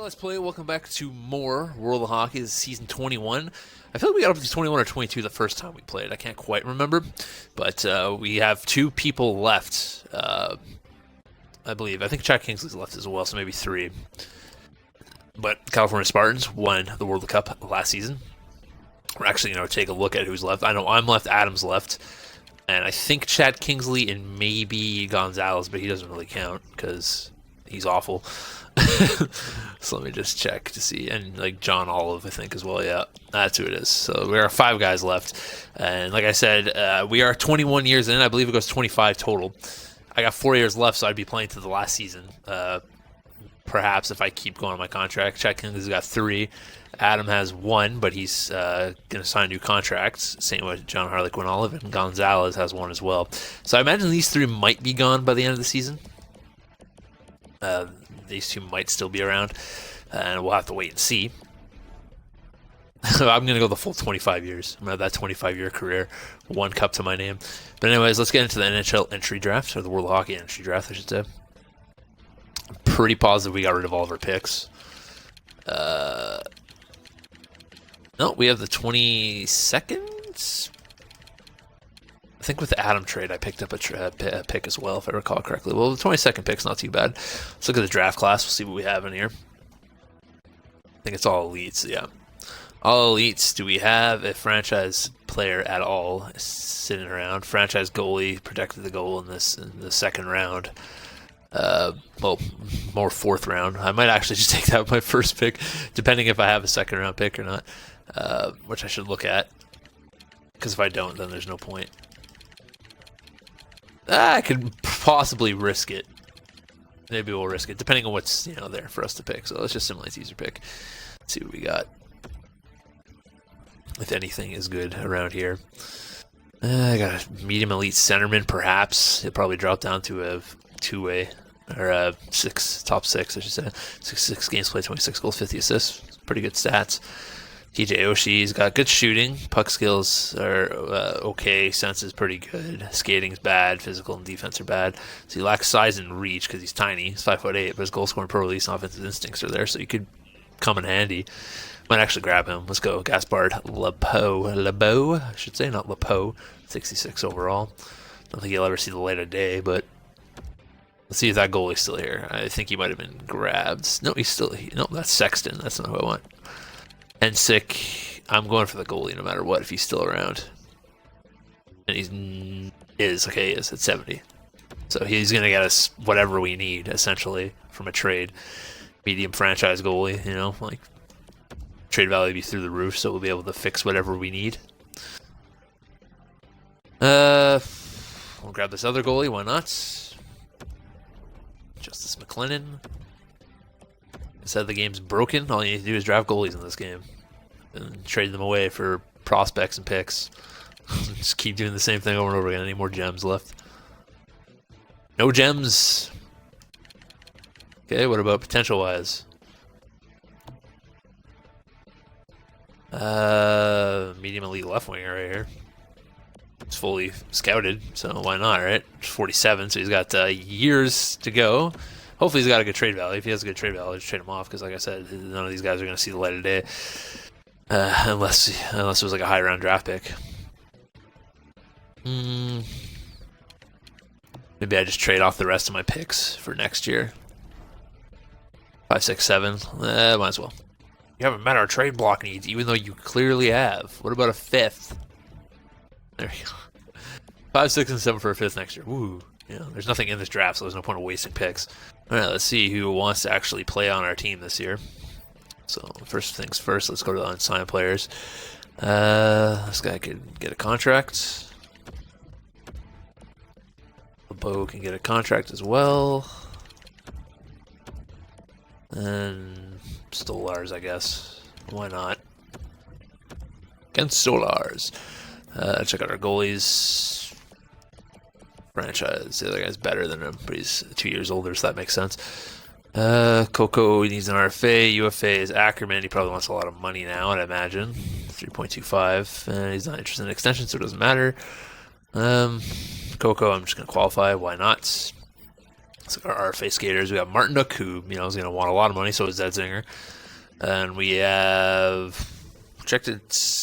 Let's play. Welcome back to more World of Hockey. This is season 21. I feel like we got up to 21 or 22 the first time we played. I can't quite remember, but we have two people left. I believe. I think Chad Kingsley's left as well, so maybe three. But California Spartans won the World Cup last season. We're actually going to take a look at who's left. I know I'm left. Adam's left. And I think Chad Kingsley and maybe Gonzalez, but he doesn't really count because he's awful. So let me just check to see. And like John Olive, I think, as well. Yeah, that's who it is. So we are 5 guys left. And like I said, we are 21 years in. I believe it goes 25 total. I got 4 years left, so I'd be playing to the last season. Perhaps if I keep going on my contract. Chad Kingsley's got 3. Adam has 1, but he's going to sign new contracts. Same with John Harlequin Olive, and Gonzalez has 1 as well. So I imagine these 3 might be gone by the end of the season. These 2 might still be around, and we'll have to wait and see. I'm going to go the full 25 years. I'm going to have that 25-year career, 1 cup to my name. But anyways, let's get into the NHL entry draft, or the World of Hockey entry draft, I should say. I'm pretty positive we got rid of all of our picks. No, we have the 22nd. I think with the Adam trade, I picked up a pick as well, if I recall correctly. Well, the 22nd pick's not too bad. Let's look at the draft class. We'll see what we have in here. I think it's all elites, yeah. All elites. Do we have a franchise player at all sitting around? Franchise goalie, protected the goal in the second round. Well, more 4th round. I might actually just take that with my first pick, depending if I have a second round pick or not, which I should look at. Because if I don't, then there's no point. I could possibly risk it. Maybe we'll risk it, depending on what's there for us to pick. So let's just simulate the user pick. Let's see what we got. If anything is good around here. I got a medium elite centerman, perhaps. He'll probably drop down to a 2-way, or a top 6, I should say. 66 games played, 26 goals, 50 assists. Pretty good stats. TJ Oshie's got good shooting. Puck skills are okay. Sense is pretty good. Skating's bad. Physical and defense are bad. So he lacks size and reach because he's tiny. He's 5'8", but his goal scoring, pro release, and offensive instincts are there, so he could come in handy. Might actually grab him. Let's go. Gaspard Lebeau, I should say, not Lepeau. 66 overall. Don't think he'll ever see the light of day, but let's see if that goalie's still here. I think he might have been grabbed. No, he's still here. No, that's Sexton. That's not who I want. And sick. I'm going for the goalie no matter what if he's still around. And he is at 70. So he's going to get us whatever we need, essentially, from a trade. Medium franchise goalie, like trade value be through the roof, so we'll be able to fix whatever we need. We'll grab this other goalie, why not? Justice McLennan. Said the game's broken. All you need to do is draft goalies in this game and trade them away for prospects and picks. Just keep doing the same thing over and over again. Any more gems left? No gems. Okay, what about potential wise? Medium elite left winger right here. It's fully scouted, so why not, right? 47, so he's got years to go. Hopefully he's got a good trade value. If he has a good trade value, just trade him off, because like I said, none of these guys are going to see the light of day. Unless it was like a high round draft pick. Maybe I just trade off the rest of my picks for next year. 5, 6, 7. Might as well. You haven't met our trade block needs, even though you clearly have. What about a 5th? There you go. 5, 6, and 7 for a 5th next year. Woo. There's nothing in this draft, so there's no point of wasting picks. All right, let's see who wants to actually play on our team this year. So first things first, let's go to the unsigned players. This guy could get a contract. LeBeau can get a contract as well. And Stolars, I guess. Why not? Against Stolars. Check out our goalies. Franchise. The other guy's better than him, but he's 2 years older, so that makes sense. Coco needs an RFA. UFA is Ackerman. He probably wants a lot of money now, I'd imagine. 3.25. And he's not interested in extension, so it doesn't matter. Coco, I'm just going to qualify. Why not? It's like our RFA skaters. We got Martin Nook, who is going to want a lot of money. So is Zinger. And we have projected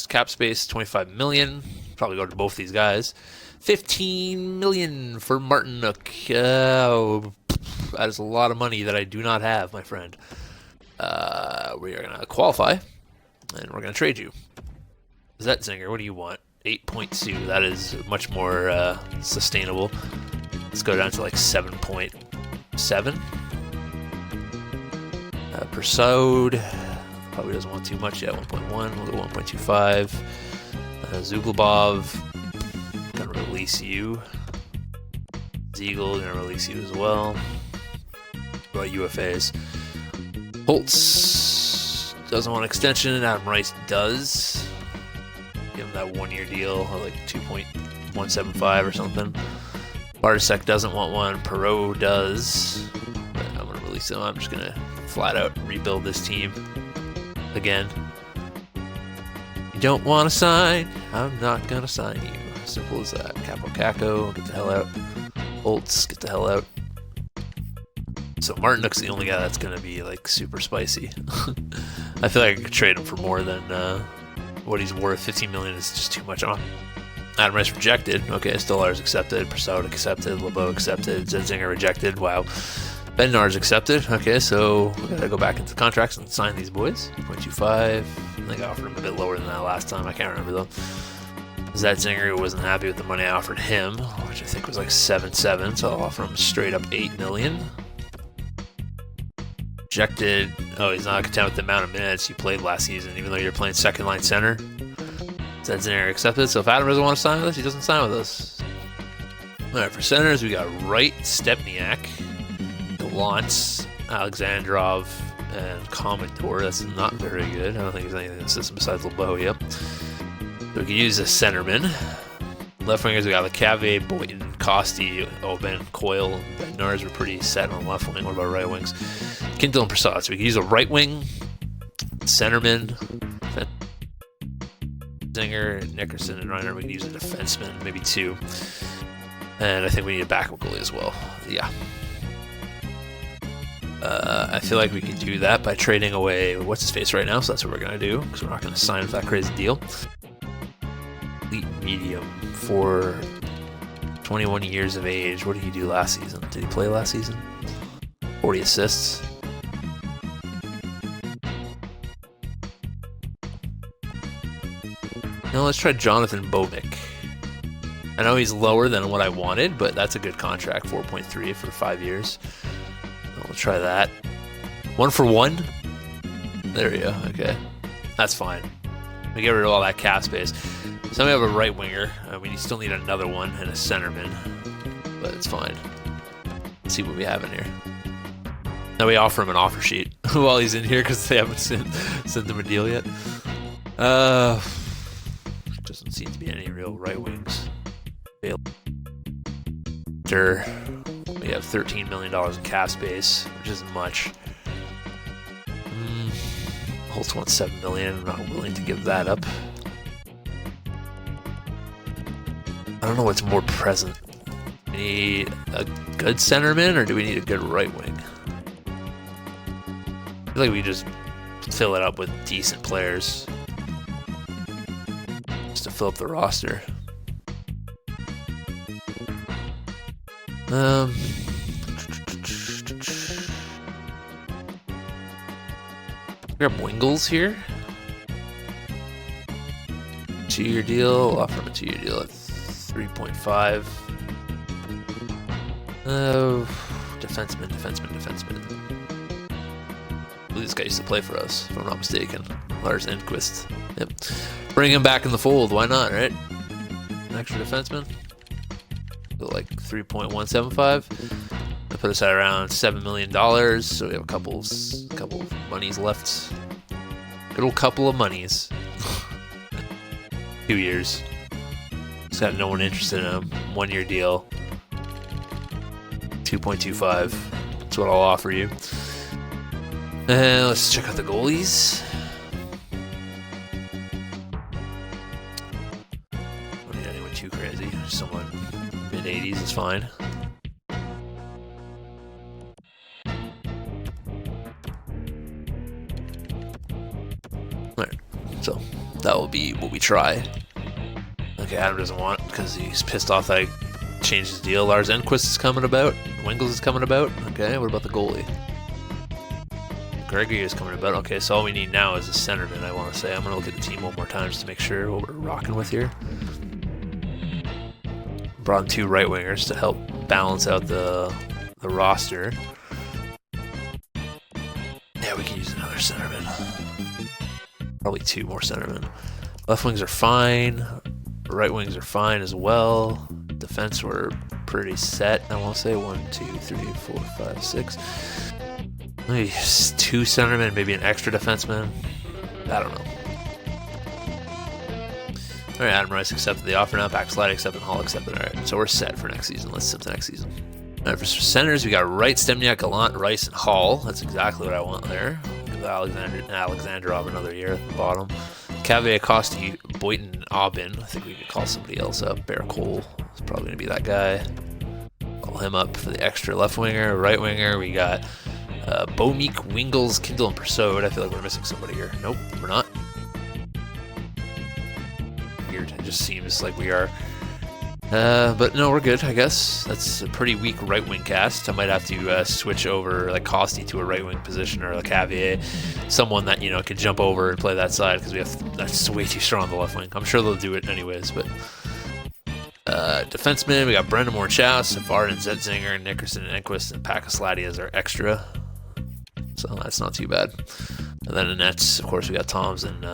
cap space 25 million. Probably go to both these guys. 15 million for Martin Nook. That is a lot of money that I do not have, my friend. We are going to qualify, and we're going to trade you. Zinger, what do you want? 8.2. That is much more sustainable. Let's go down to like 7.7. Persaud probably doesn't want too much yet. 1.1. We'll go 1.25. Zuglobov, gonna release you. Ziegel, gonna release you as well. What about UFAs? Holtz doesn't want extension. Adam Rice does. Give him that 1-year deal, or like 2.175 or something. Bartasek doesn't want one. Perot does. But I'm gonna release him. I'm just gonna flat out rebuild this team again. You don't want to sign? I'm not gonna sign you. Simple as that. Capo Caco, get the hell out. Holtz, get the hell out. So Martin Nook's the only guy that's gonna be like super spicy. I feel like I could trade him for more than what he's worth. 15 million is just too much. Adam Rice rejected. Okay, Stolarz accepted. Persaud accepted. LeBeau accepted. Zinger rejected. Wow. Bednar's accepted. Okay, so we gotta go back into contracts and sign these boys. 2.25. I think I offered him a bit lower than that last time. I can't remember though. Zinger wasn't happy with the money I offered him, which I think was like 7.7. So I'll offer him straight up 8 million. Rejected. Oh, he's not content with the amount of minutes you played last season, even though you're playing second line center. Zinger accepted. So if Adam doesn't want to sign with us, he doesn't sign with us. All right, for centers, we got Wright, Stepniak, Gallant, Alexandrov, and Commodore. That's not very good. I don't think there's anything in the system besides LeBeau. Yep. So we could use a centerman. Left wingers, we got LeCave, Boynton, Costi, Oben, Coyle, and Bednarz. We're pretty set on left wing. What about right wings? Kindle and Persaud. So we could use a right wing, centerman, Zinger, Nickerson, and Reiner. We could use a defenseman, maybe 2. And I think we need a backup goalie as well. Yeah. I feel like we could do that by trading away what's-his-face right now, so that's what we're going to do, because we're not going to sign for that crazy deal. Elite medium for 21 years of age. What did he do last season? Did he play last season? 40 assists. Now let's try Jonathan Bovic. I know he's lower than what I wanted, but that's a good contract. 4.3 for 5 years. We'll try that. 1 for 1. There we go. Okay, that's fine. We get rid of all that cap space. So we have a right winger. We still need another one and a centerman, but it's fine. Let's see what we have in here. Now we offer him an offer sheet while he's in here because they haven't sent him a deal yet. Doesn't seem to be any real right wings. We have $13 million in cap space, which isn't much. Holtz wants $7 million. I'm not willing to give that up. I don't know what's more present. We need a good centerman, or do we need a good right wing? I feel like we just fill it up with decent players just to fill up the roster. Grab Wingles here. 2-year deal. Offer him a 2-year deal at 3.5. Defenseman. I believe this guy used to play for us, if I'm not mistaken. Lars Enquist. Yep. Bring him back in the fold. Why not, right? An extra defenseman. Like 3.175. That put us at around $7 million. So we have a couple of monies left. Good old couple of monies. 2 years. Just got no one interested in him. 1-year deal. 2.25. That's what I'll offer you. And let's check out the goalies. Don't need anyone too crazy. Someone mid-80s is fine. Alright, so that will be what we try. Okay, Adam doesn't want it because he's pissed off that I changed his deal. Lars Enquist is coming about. Wingles is coming about. Okay, what about the goalie? Gregory is coming about. Okay, so all we need now is a centerman, I want to say. I'm going to look at the team one more time just to make sure what we're rocking with here. Brought in 2 right wingers to help balance out the roster. Yeah, we can use another centerman. Probably 2 more centermen. Left wings are fine. Right wings are fine as well. Defense we're pretty set. I want to say 1, 2, 3, 4, 5, 6. Maybe 2 centermen, maybe an extra defenseman. I don't know. All right, Adam Rice accepted the offer now. Backslide accepted. Hall accepted. All right, so we're set for next season. Let's sit to next season. All right, for centers, we got Wright, Stemniak, Gallant, Rice, and Hall. That's exactly what I want there. Give Alexandrov another year at the bottom. Cavalier, Costi, Boyton, and Aubin. I think we could call somebody else up. Bear Cole is probably going to be that guy. Call him up for the extra left winger. Right winger, we got Bomeek, Wingles, Kindle, and Persaud. I feel like we're missing somebody here. Nope, we're not. Weird. It just seems like we are. But no, we're good, I guess. That's a pretty weak right wing cast. I might have to switch over like Costi to a right wing position, or like Cavalier, someone that can jump over and play that side, because that's way too strong on the left wing. I'm sure they'll do it anyways. But defenseman, we got Brendan Moore, Chow, Savard, and Zetzinger, Nickerson, and Enquist, and Pakaslady as our extra. So that's not too bad. And then in nets, of course, we got Toms and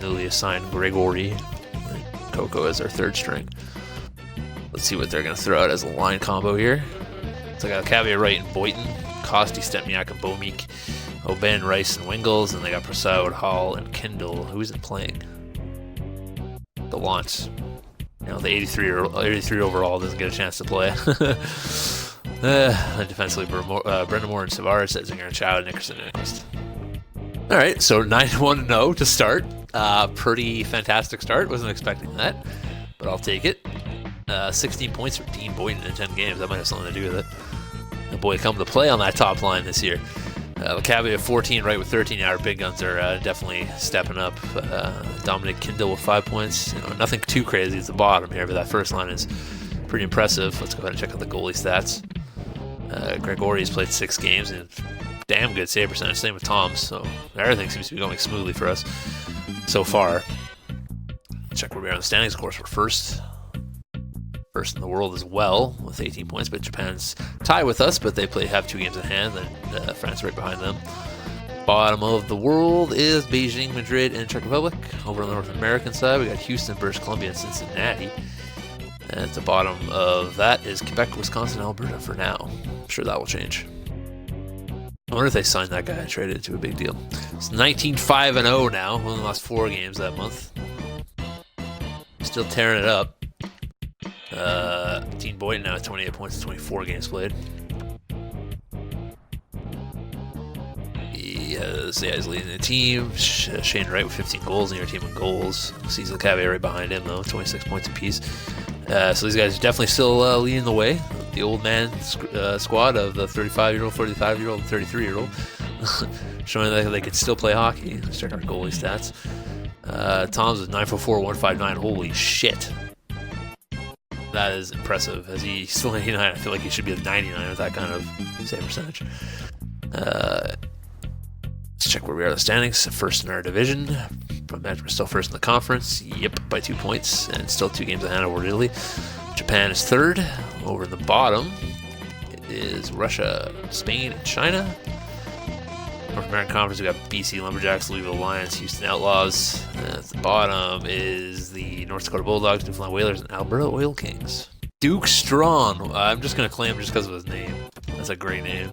newly assigned Gregory, and Coco as our third string. Let's see what they're going to throw out as a line combo here. So I got Cavalier, Wright, and Boyton, Costi, Stempniak, and Bomeek, Aubin, Rice, and Wingles, and they got Persaud, Hall, and Kindle. Who isn't playing? Gallant. The 83 overall doesn't get a chance to play. And defensively, Brendan Moore and Savard, Setzinger, and Chow, Nickerson, and Enquist. All right, so 9-1-0 to start. Pretty fantastic start. Wasn't expecting that, but I'll take it. 16 points for Dean Boyton in 10 games. That might have something to do with it. The boy come to play on that top line this year. Cavalier 14, right with 13. Our big guns are definitely stepping up. Dominic Kindle with 5 points. Nothing too crazy at the bottom here, but that first line is pretty impressive. Let's go ahead and check out the goalie stats. Gregory's played 6 games and damn good save percentage. Same with Tom's, so everything seems to be going smoothly for us so far. Check where we are in the standings. Of course, we're first in the world as well with 18 points, but Japan's tied with us, but they have 2 games in hand, and France right behind them. Bottom of the world is Beijing, Madrid, and Czech Republic. Over on the North American side, we got Houston, British Columbia, and Cincinnati. And at the bottom of that is Quebec, Wisconsin, Alberta for now. I'm sure that will change. I wonder if they signed that guy and traded it to a big deal. It's 19-5-0 now, one of the last 4 games that month. Still tearing it up. Dean Boyton now at 28 points in 24 games played. He's leading the team. Shane Wright with 15 goals, and your team in goals. Cecil Cavalier right behind him, though, 26 points apiece. So these guys are definitely still leading the way. The old man squad of the 35-year-old, 45-year-old, and 33-year-old. Showing that they can still play hockey. Let's check our goalie stats. Tom's is 9'4", 159. Holy shit. That is impressive. As he's still 89, I feel like he should be at 99 with that kind of save percentage. Let's check where we are in the standings. First in our division. Imagine we're still first in the conference. Yep, by 2 points. And still 2 games ahead over Italy. Japan is third. Over in the bottom is Russia, Spain, and China. North American Conference, we got BC Lumberjacks, Louisville Lions, Houston Outlaws. At the bottom is the North Dakota Bulldogs, Newfoundland Whalers, and Alberta Oil Kings. Duke Strong. I'm just going to claim him just because of his name. That's a great name.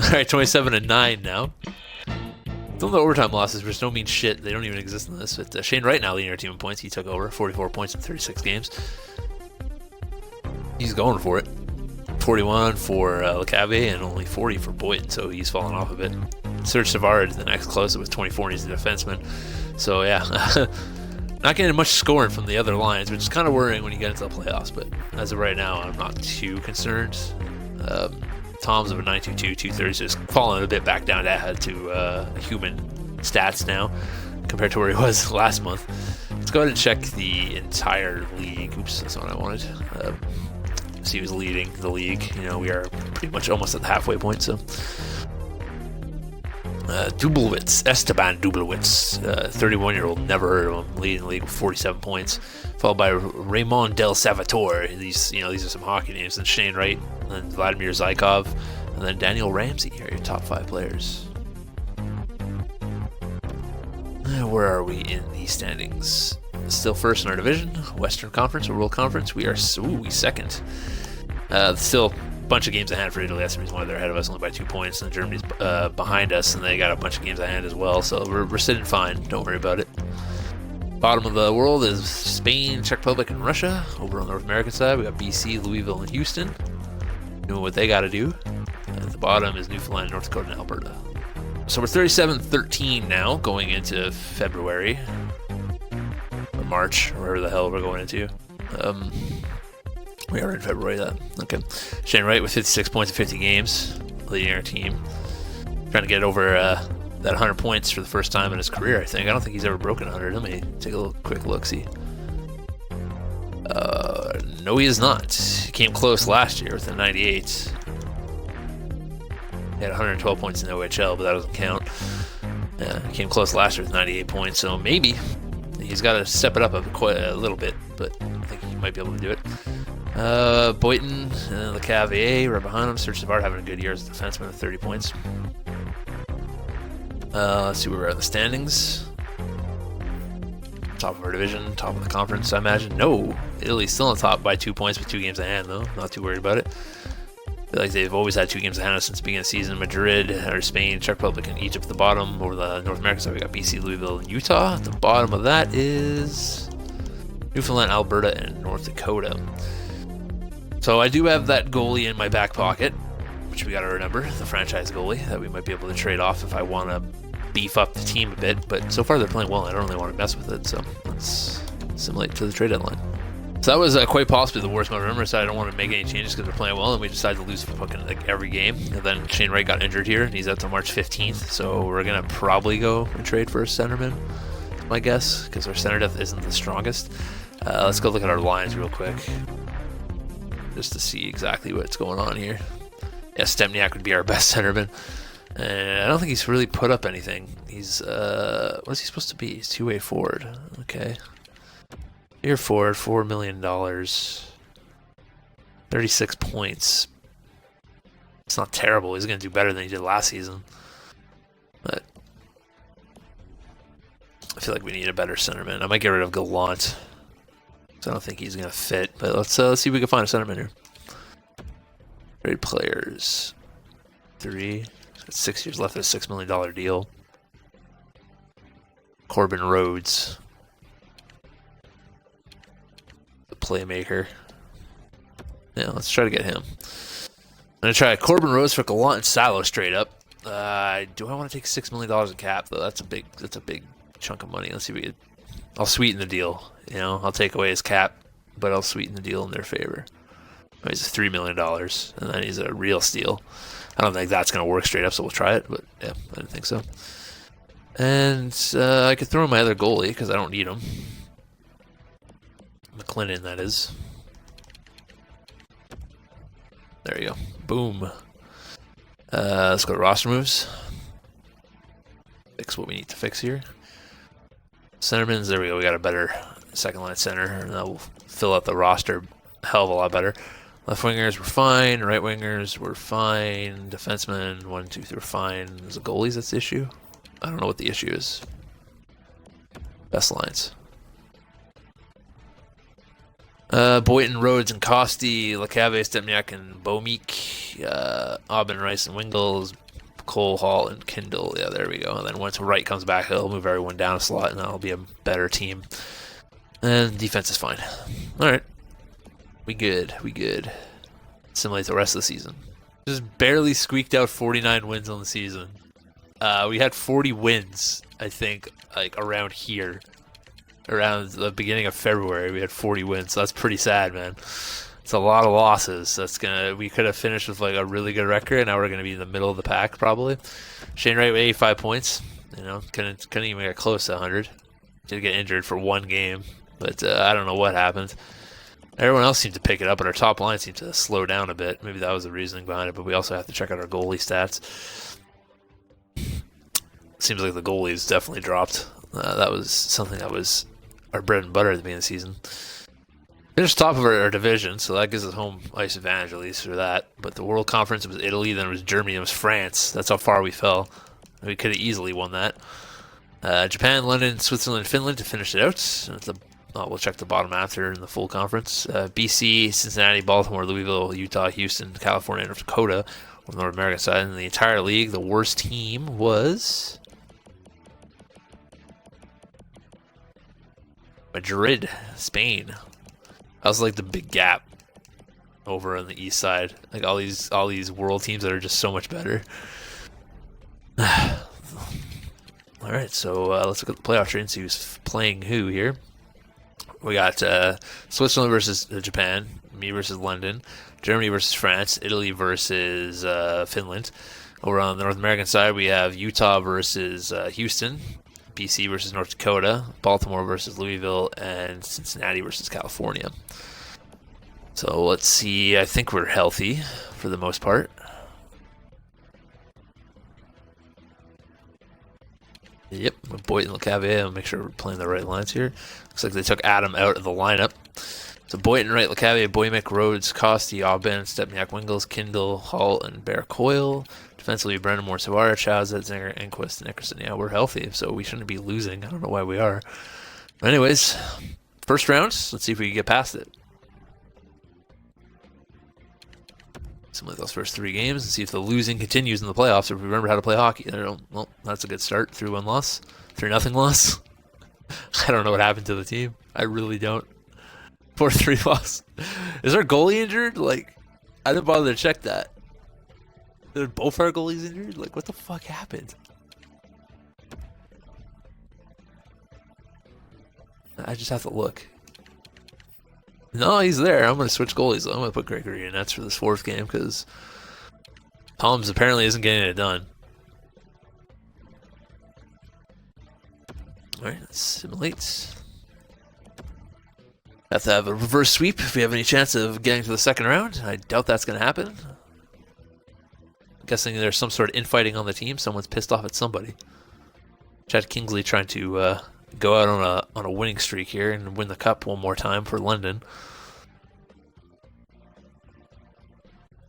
All right, 27-9 now. Some of the overtime losses, which don't mean shit. They don't even exist in this. But Shane Wright now leading our team in points. He took over 44 points in 36 games. He's going for it. 41 for LeCabe and only 40 for Boyton, so he's fallen off a bit. Serge Savard is the next closest with 24, and he's a defenseman. So yeah, not getting much scoring from the other lines, which is kind of worrying when you get into the playoffs. But as of right now, I'm not too concerned. Tom's of a 922, 230, so just falling a bit back down to a human stats now compared to where he was last month. Let's go ahead and check the entire league. Oops, that's not what I wanted. So he was leading the league. You know, we are pretty much almost at the halfway point, so. Dublowitz, Esteban Dublowitz, 31-year-old, never heard of him, leading the league with 47 points, followed by Raymond Del Salvatore. These are some hockey names. And Shane Wright, and then Vladimir Zykov, and then Daniel Ramsey are your top 5 players. Where are we in the standings? Still first in our division, Western Conference or World Conference. We are second. Still a bunch of games ahead for Italy. That's the reason why they're ahead of us, only by 2 points. And Germany's behind us, and they got a bunch of games ahead as well. So we're sitting fine. Don't worry about it. Bottom of the world is Spain, Czech Republic, and Russia. Over on the North American side, we got BC, Louisville, and Houston doing what they got to do. And at the bottom is Newfoundland, North Dakota, and Alberta. So we're 37-13 now, going into February. Or March, or wherever the hell we're going into. We are in February, then. Okay. Shane Wright with 56 points in 50 games, leading our team. Trying to get over that 100 points for the first time in his career, I think. I don't think he's ever broken 100. Let me take a little quick look-see. No, he is not. He came close last year with a 98. He had 112 points in the OHL, but that doesn't count. Yeah, he came close last year with 98 points, so maybe he's got to step it up quite a little bit, but I think he might be able to do it. Boyton and LeCavier right behind him. Serge Savard having a good year as a defenseman with 30 points. Let's see where we're at in the standings. Top of our division, top of the conference, I imagine. No, Italy's still on top by 2 points with 2 games in hand, though. Not too worried about it. I feel like they've always had 2 games in hand since the beginning of the season. Madrid, or Spain, Czech Republic, and Egypt at the bottom. Over the North American side, we got BC, Louisville, and Utah. At the bottom of that is Newfoundland, Alberta, and North Dakota. So I do have that goalie in my back pocket, which we got to remember, the franchise goalie, that we might be able to trade off if I want to beef up the team a bit. But so far they're playing well. I don't really want to mess with it, so let's simulate to the trade deadline. So that was quite possibly the worst. But remember, I said I don't want to make any changes because they're playing well, and we decided to lose fucking like every game. And then Shane Wright got injured here, and he's out till March 15th. So we're gonna probably go and trade for a centerman, my guess, because our center depth isn't the strongest. Let's go look at our lines real quick, just to see exactly what's going on here. Yeah, Stempniak would be our best centerman. And I don't think he's really put up anything. He's, what is he supposed to be? He's two-way forward. Okay. Here forward, $4 million. 36 points. It's not terrible. He's going to do better than he did last season. But I feel like we need a better centerman. I might get rid of Gallant, so I don't think he's going to fit. But let's see if we can find a centerman here. Trade players. 3. 6 years left of a $6 million deal. Corbin Rhodes. The playmaker. Yeah, let's try to get him. I'm going to try Corbin Rhodes for Gallant and Salo straight up. Do I want to take $6 million in cap, though? That's a big chunk of money. Let's see if we can... I'll sweeten the deal. You know, I'll take away his cap, but I'll sweeten the deal in their favor. He's $3 million, and then he's a real steal. I don't think that's going to work straight up, so we'll try it, but yeah, I didn't think so. And I could throw in my other goalie, because I don't need him. McLennan, that is. There you go. Boom. Let's go to roster moves. Fix what we need to fix here. Centermans, there we go. We got a better second line center, and that will fill out the roster a hell of a lot better. Left wingers were fine. Right wingers were fine. Defensemen, 1, 2, 3 were fine. Is the goalies that's the issue? I don't know what the issue is. Best lines. Boyton, Rhodes, and Costi, LeCavier, Stempniak, and Bomik, Aubin, Rice, and Wingles, Cole, Hall, and Kindle. Yeah, there we go. And then once Wright comes back, he'll move everyone down a slot, and that'll be a better team. And defense is fine. All right. We good. Simulate the rest of the season. Just barely squeaked out 49 wins on the season. We had 40 wins, I think, like around here. Around the beginning of February, we had 40 wins. So that's pretty sad, man. It's a lot of losses. We could have finished with like a really good record, and now we're gonna be in the middle of the pack probably. Shane Wright with 85 points You know, couldn't even get close to 100. Did get injured for one game, but I don't know what happened. Everyone else seemed to pick it up, but our top line seemed to slow down a bit. Maybe that was the reasoning behind it, but we also have to check out our goalie stats. Seems like the goalies definitely dropped. That was something that was our bread and butter at the beginning of the season. Finished top of our division, so that gives us home ice advantage at least for that. But the World Conference, it was Italy, then it was Germany, it was France. That's how far we fell. We could have easily won that. Japan, London, Switzerland, Finland to finish it out. We'll check the bottom after in the full conference. BC, Cincinnati, Baltimore, Louisville, Utah, Houston, California, North Dakota on the North American side. And the entire league, the worst team was Madrid, Spain. That was like the big gap over on the east side. Like all these world teams that are just so much better. All right, so let's look at the playoff trade and see who's playing who here. We got Switzerland versus Japan, me versus London, Germany versus France, Italy versus Finland. Over on the North American side, we have Utah versus Houston, BC versus North Dakota, Baltimore versus Louisville, and Cincinnati versus California. So let's see. I think we're healthy for the most part. Yep, Boyd and LeCavier. I'll make sure we're playing the right lines here. Looks like they took Adam out of the lineup. So Boyd right, LeCavier, Boymick, Rhodes, Costi, Aubin, Stepniak, Wingles, Kindle, Hall, and Bear Coyle. Defensively, Brendan Moore, Savara, Chowza, Zinger, Enquist, and Nickerson. Yeah, we're healthy, so we shouldn't be losing. I don't know why we are. But anyways, first round. Let's see if we can get past it. Some of those first 3 games and see if the losing continues in the playoffs, or if we remember how to play hockey. Well, that's a good start. 3-1 loss. 3-0 loss. I don't know what happened to the team. I really don't. 4-3 loss. Is our goalie injured? Like, I didn't bother to check that. Are both our goalies injured? Like, what the fuck happened? I just have to look. No, he's there. I'm going to switch goalies. I'm going to put Gregory in. That's for this 4th game because Palms apparently isn't getting it done. Alright, let's simulate. Have to have a reverse sweep if we have any chance of getting to the second round. I doubt that's going to happen. I'm guessing there's some sort of infighting on the team. Someone's pissed off at somebody. Chad Kingsley trying to go out on a winning streak here and win the cup one more time for London.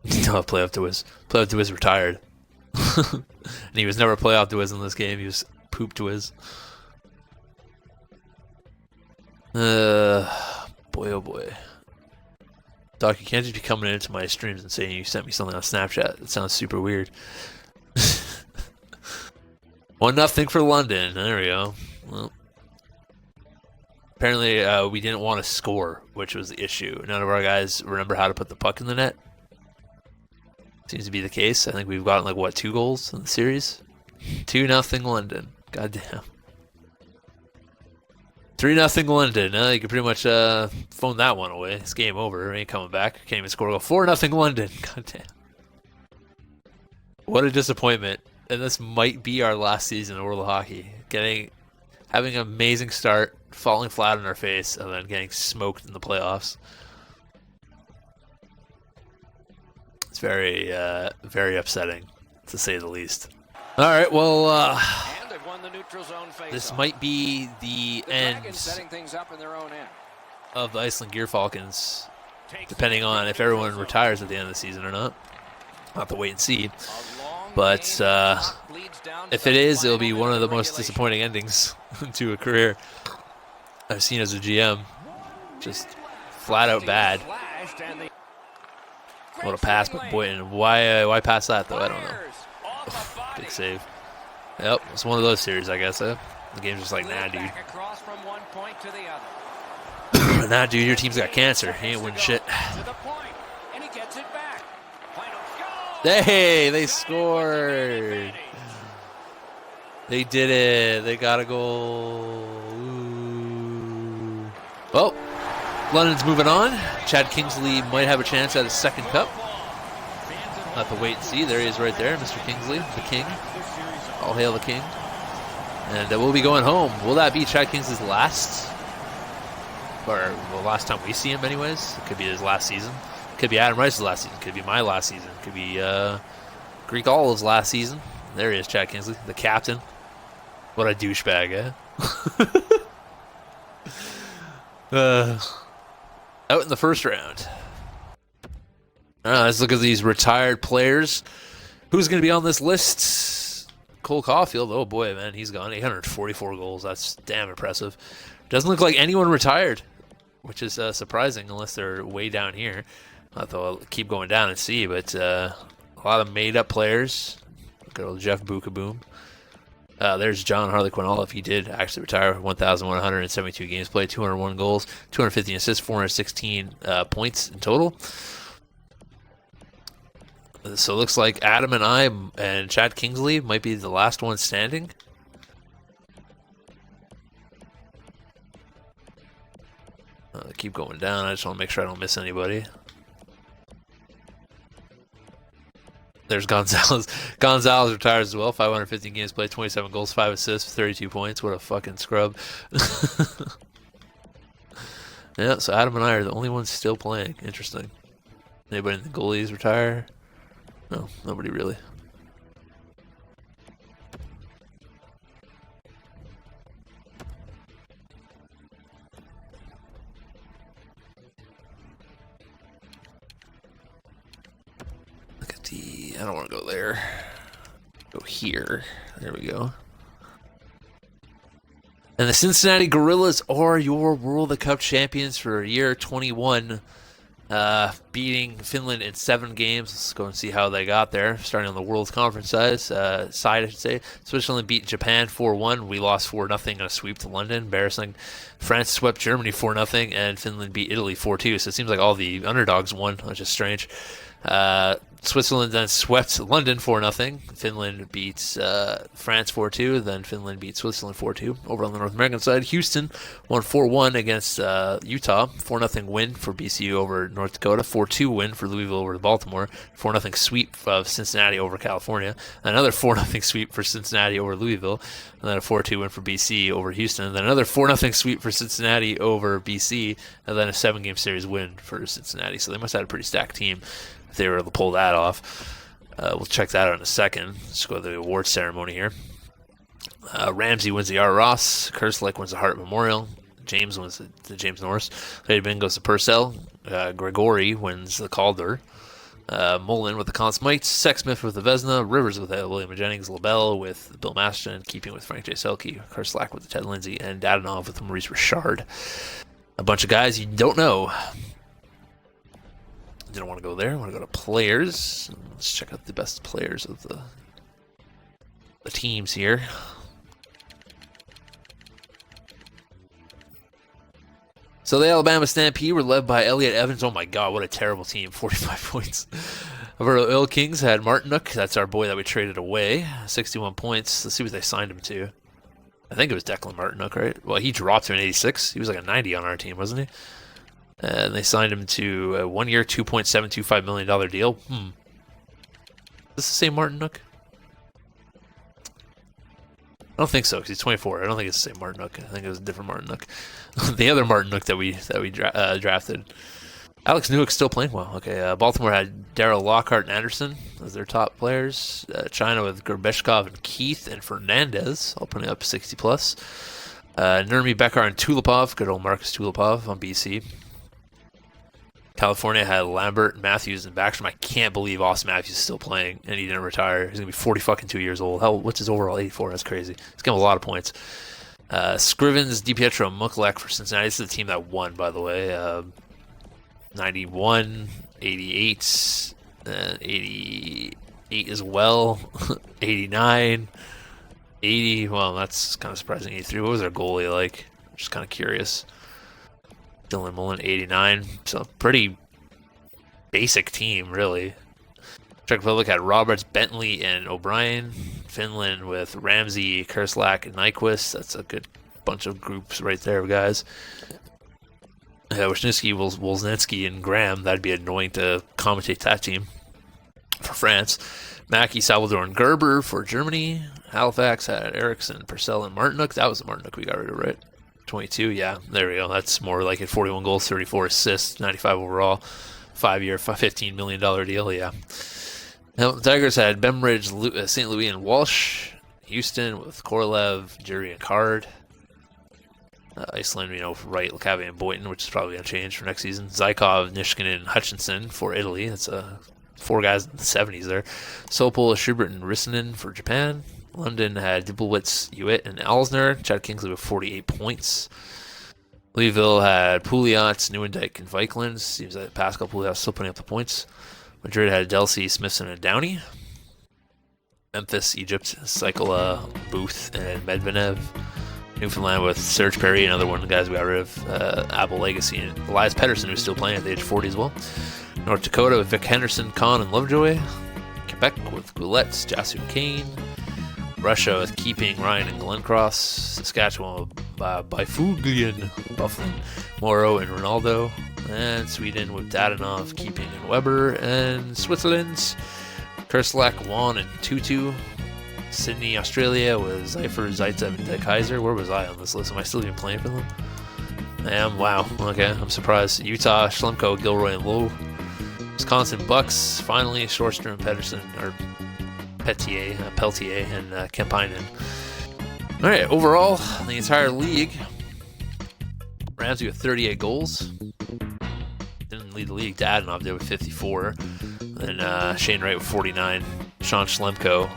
No, playoff Dewiz. Playoff Dewiz retired. And he was never playoff Dewiz in this game. He was poop Dewiz. Boy oh boy. Doc, you can't just be coming into my streams and saying you sent me something on Snapchat. That sounds super weird. 1-0 for London. There we go. Well, apparently we didn't want to score, which was the issue. None of our guys remember how to put the puck in the net. Seems to be the case. I think we've gotten like, what, 2 goals in the series? 2-0 London. Goddamn. 3-0 London. You can pretty much phone that one away. It's game over. Ain't coming back. Can't even score a goal. 4-0 London. Goddamn. What a disappointment. And this might be our last season in World of Hockey. Having an amazing start, falling flat on our face, and then getting smoked in the playoffs. It's very, very upsetting, to say the least. All right, well, this might be the end of the Iceland Gear Falcons, depending on if everyone retires at the end of the season or not. I'll have to wait and see. But if it is, it'll be one of the most disappointing endings to a career I've seen as a GM. Just flat out bad. What a pass, but Boynton. Why pass that, though? I don't know. Ugh, big save. Yep, it's one of those series, I guess. The game's just like, nah, dude. Nah, dude, your team's got cancer. He ain't winning shit. Hey, they scored. They did it. They got a goal. Ooh. Well, London's moving on. Chad Kingsley might have a chance at his 2nd cup. I'll have to wait and see. There he is right there, Mr. Kingsley, the king. All hail the king. And we'll be going home. Will that be Chad Kingsley's last? Or the last time we see him anyways? It could be his last season. Could be Adam Rice's last season. Could be my last season. Could be Greek Olive's last season. There he is, Chad Kingsley, the captain. What a douchebag, eh? Out in the first round. Let's look at these retired players. Who's going to be on this list? Cole Caulfield. Oh boy, man, he's gone. 844 goals. That's damn impressive. Doesn't look like anyone retired, which is surprising unless they're way down here. I'll have to keep going down and see, but a lot of made-up players. Good old Jeff Bookaboom. There's John Herotheycallme. He did actually retire. 1,172 games played, 201 goals, 215 assists, 416 points in total. So it looks like Adam and I and Chad Kingsley might be the last one standing. Keep going down. I just want to make sure I don't miss anybody. There's Gonzalez. Gonzalez retires as well. 515 games played, 27 goals, 5 assists, 32 points. What a fucking scrub. Yeah, so Adam and I are the only ones still playing. Interesting. Anybody in the goalies retire? No, nobody really. Look at the... I don't want to go there. Go here. There we go. And the Cincinnati Gorillas are your World Cup champions for year 21. Beating Finland in 7 games. Let's go and see how they got there. Starting on the World Conference side, I should say. Switzerland beat Japan 4-1. We lost 4-0 in a sweep to London. Embarrassing. France swept Germany 4-0, and Finland beat Italy 4-2. So it seems like all the underdogs won, which is strange. Switzerland then swept London 4-0. Finland beats France 4-2. Then Finland beat Switzerland 4-2. Over on the North American side, Houston won 4-1 against Utah. 4-0 win for BCU over North Dakota. 4-2 win for Louisville over Baltimore. 4-0 sweep of Cincinnati over California. Another 4-0 sweep for Cincinnati over Louisville. And then a 4-2 win for BC over Houston. And then another 4-0 sweep for Cincinnati over BC. And then a 7-game series win for Cincinnati. So they must have had a pretty stacked team if they were able to pull that off. We'll check that out in a second. Let's go to the awards ceremony here. Ramsey wins the Art Ross. Kerslake wins the Hart Memorial. James wins the James Norris. Lady Ben goes to Purcell. Gregory wins the Calder. Mullen with the Conn Smythe. Sexsmith with the Vesna. Rivers with William Jennings. LaBelle with Bill Masterton. Keeping with Frank J. Selke. Kerslake with the Ted Lindsay. And Dadanov with Maurice Richard. A bunch of guys you don't know. Didn't want to go there. I want to go to players. Let's check out the best players of the teams here. So the Alabama Stampede were led by Elliot Evans. Oh my God, what a terrible team. 45 points. Over the Oil Kings had Martinuk. That's our boy that we traded away. 61 points. Let's see what they signed him to. I think it was Declan Martinuk, right? Well, he dropped to an 86. He was like a 90 on our team, wasn't he? And they signed him to a 1-year, $2.725 million deal. Is this the same Martinuk? I don't think so, because he's 24. I don't think it's the same Martinuk. I think it was a different Martinuk. The other Martinuk that we drafted. Alex Newick's still playing well. Okay, Baltimore had Darryl Lockhart and Anderson as their top players. China with Gerbeshkov and Keith and Fernandez, all putting up 60+. Nurmi Bekar and Tulipov. Good old Marcus Tulipov on BC. California had Lambert, Matthews, and Backstrom. I can't believe Austin Matthews is still playing and he didn't retire. He's going to be 42 years old. Hell, what's his overall? 84. That's crazy. He's getting a lot of points. Scrivens, DiPietro, Muklek for Cincinnati. This is the team that won, by the way. 91, 88, 88 as well. 89, 80. Well, that's kind of surprising. 83. What was their goalie like? Just kind of curious. Dylan Mullen, 89. So pretty basic team, really. Czech Republic had Roberts, Bentley, and O'Brien. Finland with Ramsey, Kerslake, and Nyquist. That's a good bunch of groups right there, guys. Wisniewski, Wolznetsky, and Graham. That'd be annoying to commentate that team. for France. Mackey, Salvador, and Gerber for Germany. Halifax had Eriksson, Purcell, and Martinuk. That was the Martinuk we got rid of, right? 22, yeah, there we go. That's more like it. 41 goals, 34 assists, 95 overall. 5-year, $15 million deal, yeah. Hamilton Tigers had Bembridge, St. Louis, and Walsh. Houston with Korolev, Jury, and Card. Iceland, Wright, Lekavi, and Boynton, which is probably going to change for next season. Zykov, Nishkin, and Hutchinson for Italy. That's 4 guys in the 70s there. Sopel, Schubert, and Rissanen for Japan. London had Dubowitz, Hewitt, and Alsner. Chad Kingsley with 48 points. Louisville had Pouliot, Nieuwendyk, and Vikings. Seems like Pascal Pouliot still putting up the points. Madrid had Delsey, Smithson, and Downey. Memphis, Egypt, Cycla, Booth, and Medvedev. Newfoundland with Serge Perry, another one of the guys we got rid of. Abel Legacy, and Elias Pettersson, who's still playing at the age of 40 as well. North Dakota with Vic Henderson, Kahn, and Lovejoy. Quebec with Goulet, Jasu Kane. Russia with Keeping, Ryan, and Glenncross. Saskatchewan with Byfuglian, Bufflin, Morrow, and Ronaldo. And Sweden with Dadanov, Keeping, and Weber. And Switzerland's Kerslak, Wan, and Tutu. Sydney, Australia with Zeifer, Zaitsev, and De Kaiser. Where was I on this list? Am I still even playing for them? I am. Wow. Okay, I'm surprised. Utah, Schlemko, Gilroy, and Lowe. Wisconsin Bucks, finally, Shorstrom, Pedersen, or Peltier, and Kempinen. All right, overall, the entire league, Ramsey with 38 goals. Didn't lead the league. Dadanov did with 54. Then Shane Wright with 49. Sean Schlemko,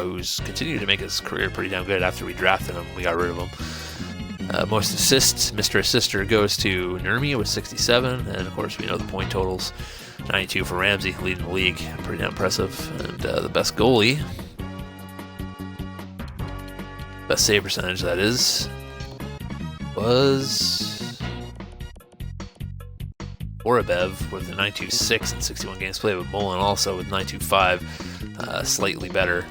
who's continued to make his career pretty damn good after we drafted him. We got rid of him. Most assists, Mr. Assister, goes to Nurmi with 67. And, of course, we know the point totals. 92 for Ramsey, leading the league. Pretty damn impressive. And the best goalie, best save percentage, that is, was Borobev with a 9.26 in 61 games played, with Bolin also with 9.25, slightly better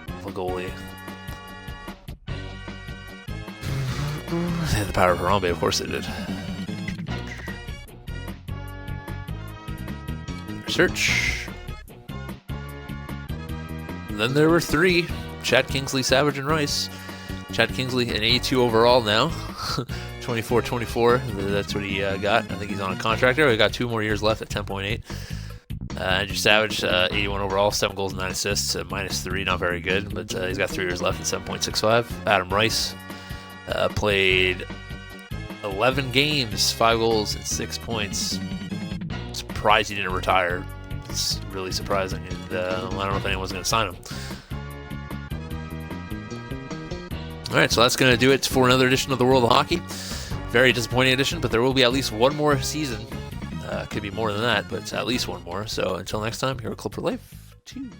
of a goalie. They had the power of Harambe, of course they did. Search. And then there were 3. Chad Kingsley, Savage, and Rice. Chad Kingsley, an 82 overall now. 24-24. That's what he got. I think he's on a contract there. We got 2 more years left at 10.8. Andrew Savage, 81 overall, 7 goals and 9 assists, -3, not very good, but he's got 3 years left at 7.65. Adam Rice played 11 games, 5 goals and 6 points. Surprised he didn't retire. It's really surprising, and I don't know if anyone's going to sign him. All right, so that's going to do it for another edition of the World of Hockey. Very disappointing edition, but there will be at least one more season. Could be more than that, but at least one more. So until next time, here at Clipper Life 2.